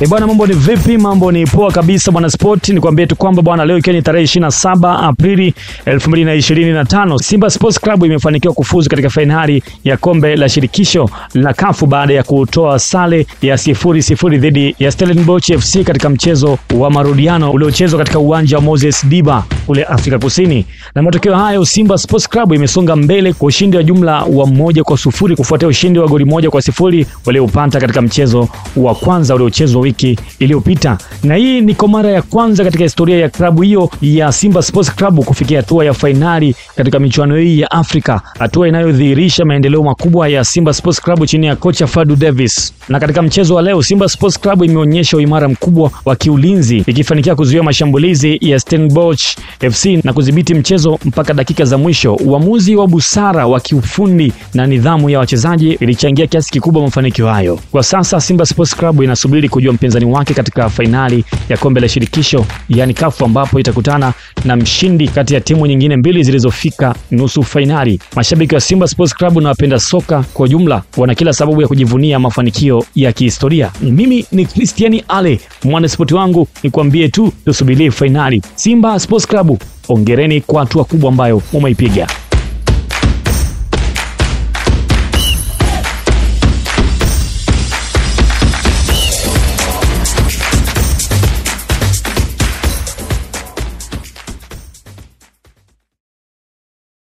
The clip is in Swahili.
Bwana, mambo ni vipi? Mambo ni poa kabisa bwana sport. Nikwambie tu kwamba bwana, leo ikiwa ni tarehe 27 Aprili 2025, Simba Sports Club imefanikiwa kufuzu katika fainali ya kombe la shirikisho la CAF baada ya kutoa sare ya 0-0 dhidi ya Stellenbosch FC katika mchezo wa marudiano uliochezwa katika uwanja wa Moses Diba kule Afrika Kusini. Na matokeo hayo, Simba Sports Club imesonga mbele kwa ushindi wa jumla wa 1-0 kufuatia ushindi wa goli 1-0 waliopata katika mchezo wa kwanza uliochezwa wiki iliyopita. Na hii ni kwa mara ya kwanza katika historia ya klabu hiyo ya Simba Sports Club kufikia hatua ya fainali katika michuano hii ya Afrika, hatua inayodhihirisha maendeleo makubwa ya Simba Sports Club chini ya kocha Fadu Davis. Na katika mchezo wa leo, Simba Sports Club imeonyesha uimara mkubwa wa kiulinzi, ikifanikiwa kuzuia mashambulizi ya Stellenbosch FC na kudhibiti mchezo mpaka dakika za mwisho. Uamuzi wa busara wa kiufundi na nidhamu ya wachezaji ilichangia kiasi kikubwa mafanikio hayo. Kwa sasa Simba Sports Club inasubiri kujua mpinzani wake katika fainali ya kombe la shirikisho yani CAF, ambapo itakutana na mshindi kati ya timu nyingine mbili zilizofika nusu fainali. Mashabiki wa Simba Sports Club na wapenda soka kwa jumla wana kila sababu ya kujivunia mafanikio ya kihistoria. Mimi ni Christian Ale, mwanaspoti wangu, nikwambie tu tusubirie fainali. Simba Sports Club, ongereni kwa hatua kubwa ambayo umeipiga.